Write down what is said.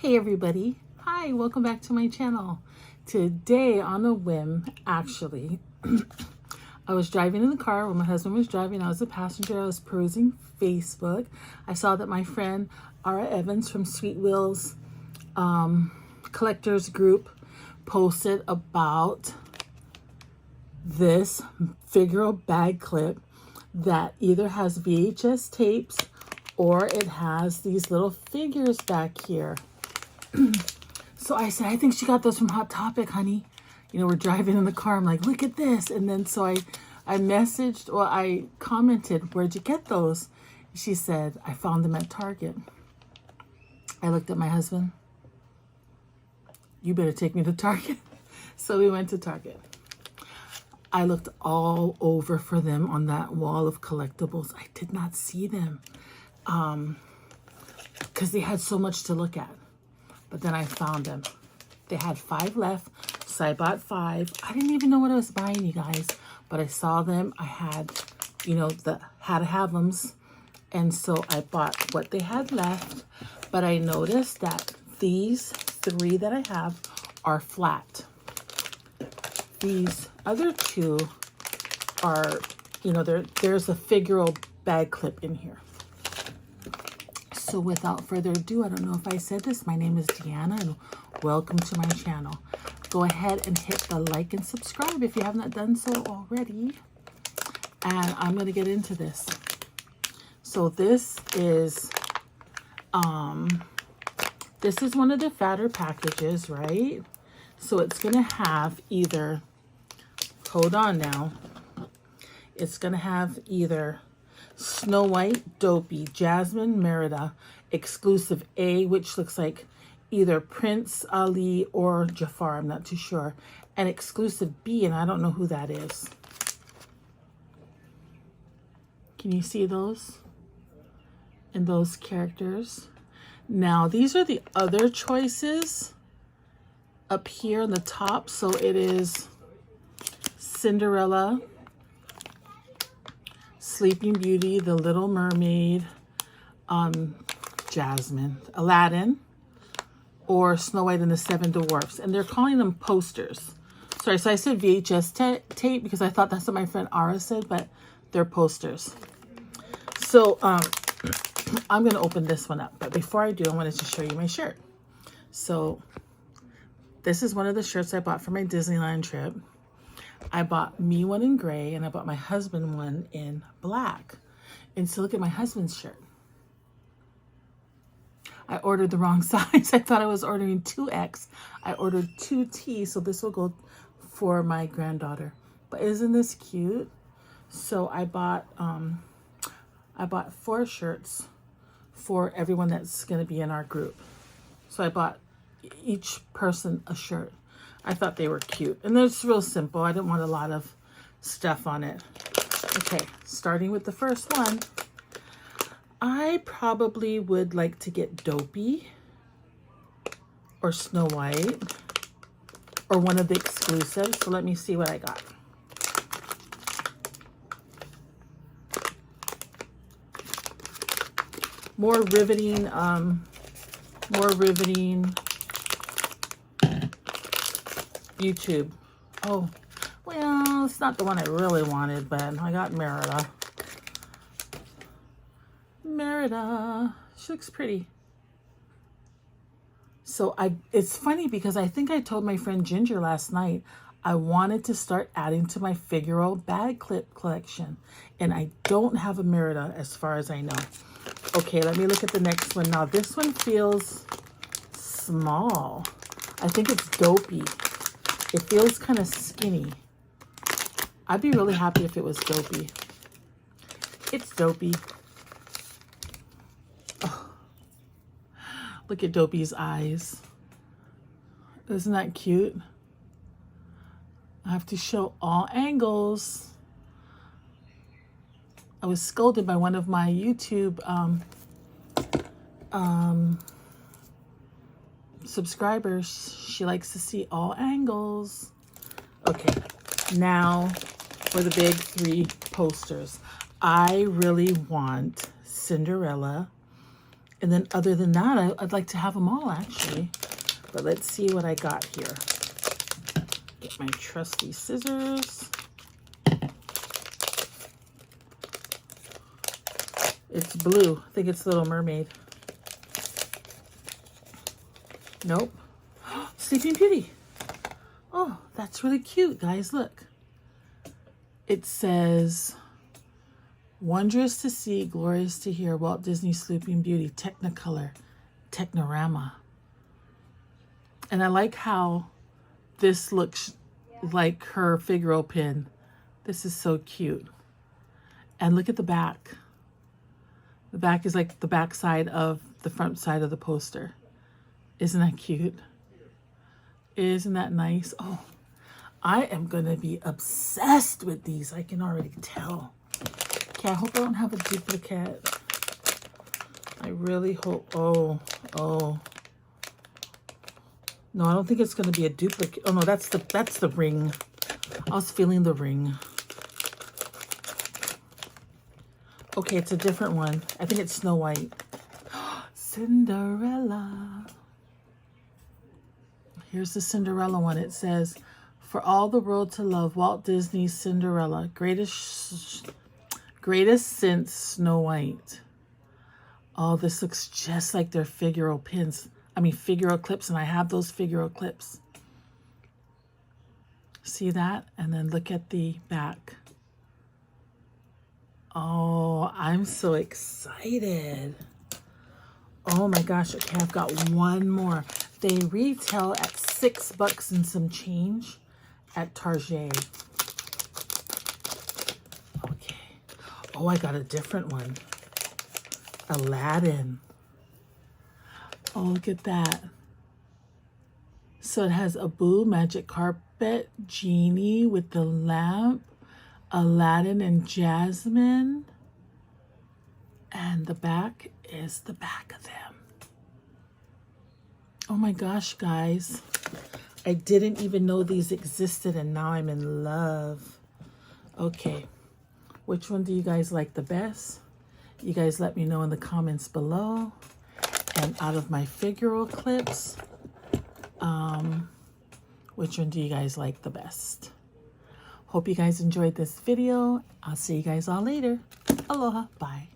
Hey everybody, hi, welcome back to my channel. Today on a whim, actually, I was driving in the car when my husband was driving. I was a passenger. I was perusing Facebook. I saw that my friend Ara Evans from Sweet Wheels Collectors Group posted about this Figural bag clip that either has VHS tapes or it has these little figures back here. So I said, I think she got those from Hot Topic, honey. You know, we're driving in the car. I'm like, look at this. And then so I messaged, or I commented, where'd you get those? She said, I found them at Target. I looked at my husband. You better take me to Target. So we went to Target. I looked all over for them on that wall of collectibles. I did not see them because they had so much to look at. But then I found them. They had 5 left, so I bought 5. I didn't even know what I was buying, you guys, but I saw them. I had, you know, had to have them, and so I bought what they had left. But I noticed that these 3 that I have are flat. These other 2 are, you know, there's a Figural bag clip in here. So without further ado, I don't know if I said this, my name is Deanna and welcome to my channel. Go ahead and hit the like and subscribe if you have not done so already. And I'm going to get into this. So this is one of the fatter packages, right? So it's going to have either, hold on now, it's going to have either Snow White, Dopey, Jasmine, Merida, exclusive A, which looks like either Prince Ali or Jafar, I'm not too sure, and exclusive B, and I don't know who that is. Can you see those? And those characters. Now, these are the other choices up here on the top. So it is Cinderella, Sleeping Beauty, The Little Mermaid, Jasmine, Aladdin, or Snow White and the 7 Dwarfs. And they're calling them posters. Sorry, so I said VHS tape because I thought that's what my friend Ara said, but they're posters. So I'm going to open this one up. But before I do, I wanted to show you my shirt. So this is one of the shirts I bought for my Disneyland trip. I bought me one in gray and I bought my husband one in black. And so look at my husband's shirt. I ordered the wrong size. I thought I was ordering 2X. I ordered 2T, so this will go for my granddaughter. But isn't this cute? So I bought 4 shirts for everyone that's going to be in our group. So I bought each person a shirt. I thought they were cute. And they're just real simple. I didn't want a lot of stuff on it. Okay, starting with the first one. I probably would like to get Dopey or Snow White or one of the exclusives. So let me see what I got. More riveting YouTube. Oh, well, it's not the one I really wanted, but I got Merida. Merida. She looks pretty. So it's funny because I think I told my friend Ginger last night I wanted to start adding to my Figural bag clip collection. And I don't have a Merida as far as I know. Okay, let me look at the next one. Now, this one feels small. I think it's Dopey. It feels kind of skinny. I'd be really happy if it was Dopey. It's Dopey. Oh. Look at Dopey's eyes. Isn't that cute? I have to show all angles. I was scolded by one of my YouTube subscribers. She likes to see all angles. Okay, now for the big 3 posters. I really want Cinderella, And then other than that, I'd like to have them all actually. But let's see what I got here. Get my trusty scissors. It's blue. I think it's Little Mermaid. Nope. Sleeping Beauty. Oh, that's really cute, guys. Look. It says, wondrous to see, glorious to hear, Walt Disney Sleeping Beauty, Technicolor, Technorama. And I like how this looks like her Figural pin. This is so cute. And look at the back. The back is like the back side of the front side of the poster. Isn't that cute? Isn't that nice? Oh, I am going to be obsessed with these. I can already tell. Okay, I hope I don't have a duplicate. I really hope. Oh. No, I don't think it's going to be a duplicate. Oh, no, that's the ring. I was feeling the ring. Okay, it's a different one. I think it's Snow White. Cinderella. Here's the Cinderella one. It says, for all the world to love, Walt Disney's Cinderella, greatest since Snow White. Oh, this looks just like their Figural pins. I mean, Figural clips, and I have those Figural clips. See that? And then look at the back. Oh, I'm so excited. Oh my gosh. Okay, I've got one more. They retail at $6 and some change at Target. Okay. Oh, I got a different one. Aladdin. Oh, look at that. So it has Abu, magic carpet, genie with the lamp, Aladdin and Jasmine. And the back is the back of them. Oh my gosh, guys. I didn't even know these existed, and now I'm in love. Okay. Which one do you guys like the best? You guys let me know in the comments below. And out of my Figural clips, which one do you guys like the best? Hope you guys enjoyed this video. I'll see you guys all later. Aloha. Bye.